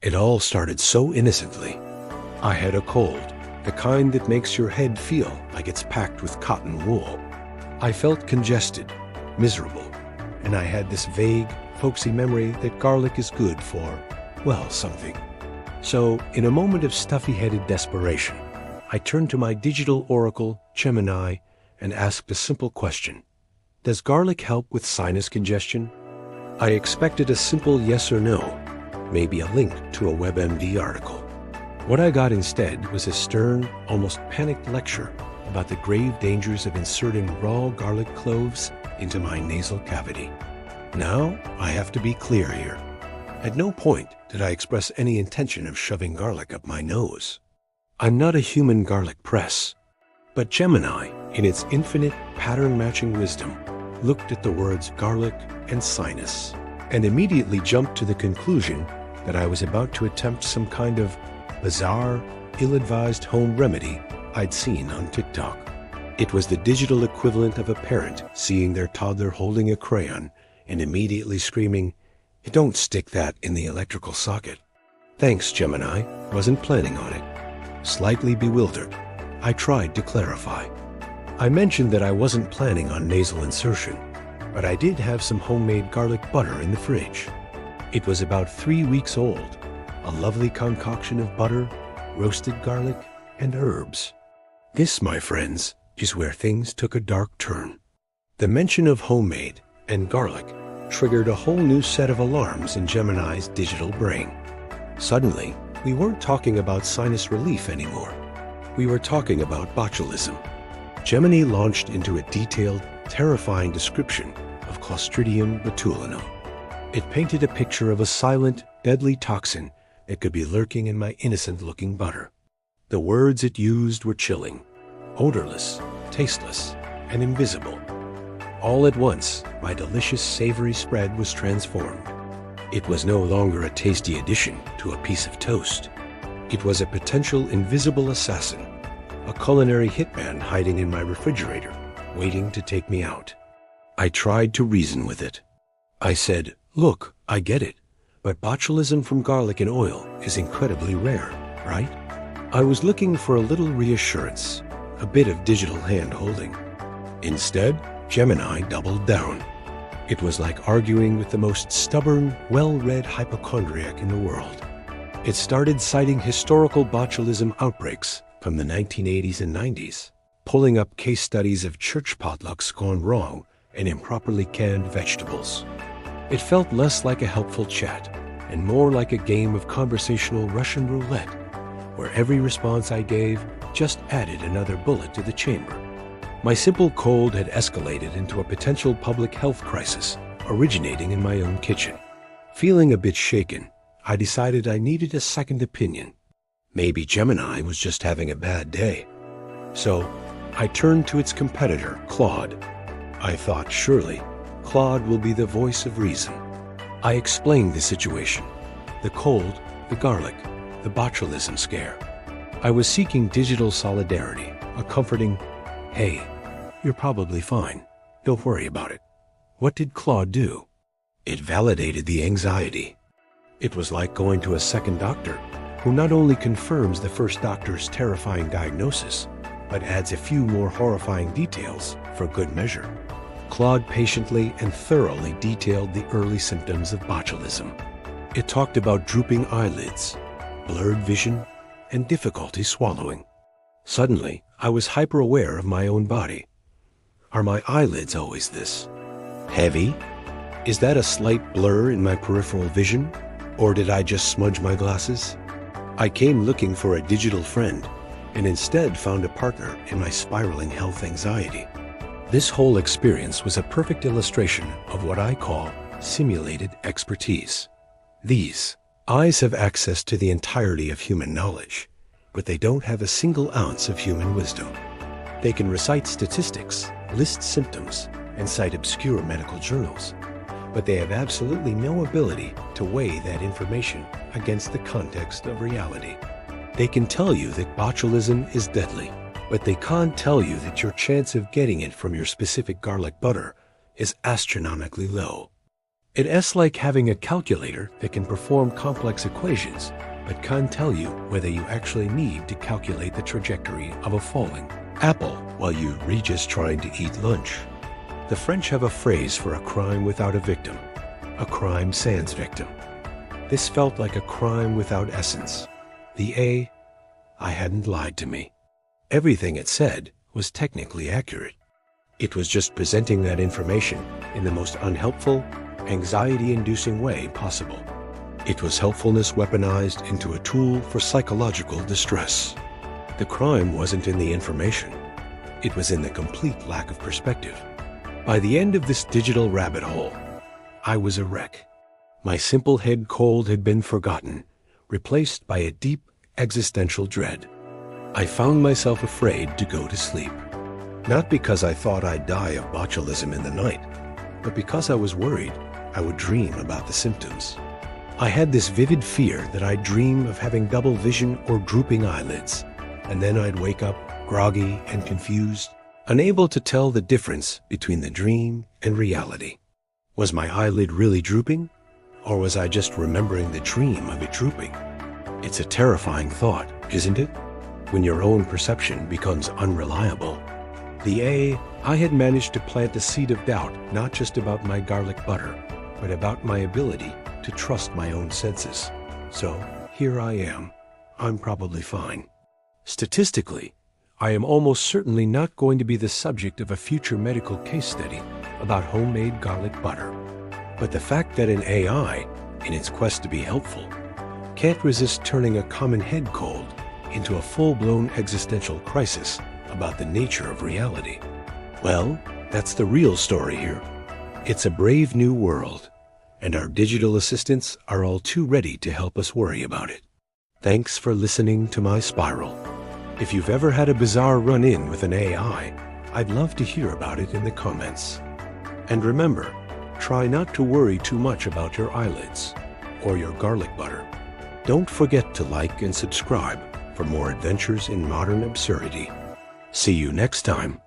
It all started so innocently. I had a cold, the kind that makes your head feel like it's packed with cotton wool. I felt congested, miserable, and I had this vague, folksy memory that garlic is good for, well, something. So, in a moment of stuffy-headed desperation, I turned to my digital oracle, Gemini, and asked a simple question. Does garlic help with sinus congestion? I expected a simple yes or no, maybe a link to a WebMD article. What I got instead was a stern, almost panicked lecture about the grave dangers of inserting raw garlic cloves into my nasal cavity. Now, I have to be clear here. At no point did I express any intention of shoving garlic up my nose. I'm not a human garlic press. But Gemini, in its infinite pattern-matching wisdom, looked at the words garlic and sinus, and immediately jumped to the conclusion that I was about to attempt some kind of bizarre, ill-advised home remedy I'd seen on TikTok. It was the digital equivalent of a parent seeing their toddler holding a crayon and immediately screaming, "Don't stick that in the electrical socket." Thanks, Gemini. Wasn't planning on it. Slightly bewildered, I tried to clarify. I mentioned that I wasn't planning on nasal insertion, but I did have some homemade garlic butter in the fridge. It was about 3 weeks old, a lovely concoction of butter, roasted garlic, and herbs. This, my friends, is where things took a dark turn. The mention of homemade and garlic triggered a whole new set of alarms in Gemini's digital brain. Suddenly, we weren't talking about sinus relief anymore. We were talking about botulism. Gemini launched into a detailed, terrifying description of Clostridium botulinum. It painted a picture of a silent, deadly toxin that could be lurking in my innocent-looking butter. The words it used were chilling, odorless, tasteless, and invisible. All at once, my delicious savory spread was transformed. It was no longer a tasty addition to a piece of toast. It was a potential invisible assassin, a culinary hitman hiding in my refrigerator, waiting to take me out. I tried to reason with it. I said, "Look, I get it, but botulism from garlic and oil is incredibly rare, right?" I was looking for a little reassurance, a bit of digital hand-holding. Instead, Gemini doubled down. It was like arguing with the most stubborn, well-read hypochondriac in the world. It started citing historical botulism outbreaks from the 1980s and 90s, pulling up case studies of church potlucks gone wrong and improperly canned vegetables. It felt less like a helpful chat and more like a game of conversational Russian roulette, where every response I gave just added another bullet to the chamber. My simple cold had escalated into a potential public health crisis originating in my own kitchen. Feeling a bit shaken, I decided I needed a second opinion. Maybe Gemini was just having a bad day. So I turned to its competitor, Claude. I thought, surely, Claude will be the voice of reason. I explained the situation, the cold, the garlic, the botulism scare. I was seeking digital solidarity, a comforting, "Hey, you're probably fine. Don't worry about it." What did Claude do? It validated the anxiety. It was like going to a second doctor who not only confirms the first doctor's terrifying diagnosis, but adds a few more horrifying details for good measure. Claude patiently and thoroughly detailed the early symptoms of botulism. It talked about drooping eyelids, blurred vision, and difficulty swallowing. Suddenly, I was hyper-aware of my own body. Are my eyelids always this? Heavy? Is that a slight blur in my peripheral vision? Or did I just smudge my glasses? I came looking for a digital friend, and instead found a partner in my spiraling health anxiety. This whole experience was a perfect illustration of what I call simulated expertise. These eyes have access to the entirety of human knowledge, but they don't have a single ounce of human wisdom. They can recite statistics, list symptoms, and cite obscure medical journals, but they have absolutely no ability to weigh that information against the context of reality. They can tell you that botulism is deadly, but they can't tell you that your chance of getting it from your specific garlic butter is astronomically low. It's like having a calculator that can perform complex equations, but can't tell you whether you actually need to calculate the trajectory of a falling apple while you are just trying to eat lunch. The French have a phrase for a crime without a victim, a crime sans victim. This felt like a crime without essence. The I hadn't lied to me. Everything it said was technically accurate. It was just presenting that information in the most unhelpful, anxiety-inducing way possible. It was helpfulness weaponized into a tool for psychological distress. The crime wasn't in the information. It was in the complete lack of perspective. By the end of this digital rabbit hole, I was a wreck. My simple head cold had been forgotten, replaced by a deep existential dread. I found myself afraid to go to sleep. Not because I thought I'd die of botulism in the night, but because I was worried I would dream about the symptoms. I had this vivid fear that I'd dream of having double vision or drooping eyelids, and then I'd wake up groggy and confused, unable to tell the difference between the dream and reality. Was my eyelid really drooping? Or was I just remembering the dream of it drooping? It's a terrifying thought, isn't it? When your own perception becomes unreliable. I had managed to plant a seed of doubt, not just about my garlic butter, but about my ability to trust my own senses. So here I am. I'm probably fine. Statistically, I am almost certainly not going to be the subject of a future medical case study about homemade garlic butter. But the fact that an AI, in its quest to be helpful, can't resist turning a common head cold into a full-blown existential crisis about the nature of reality. Well, that's the real story here. It's a brave new world, and our digital assistants are all too ready to help us worry about it. Thanks for listening to my spiral. If you've ever had a bizarre run-in with an AI, I'd love to hear about it in the comments. And remember, try not to worry too much about your eyelids or your garlic butter. Don't forget to like and subscribe for more adventures in modern absurdity. See you next time.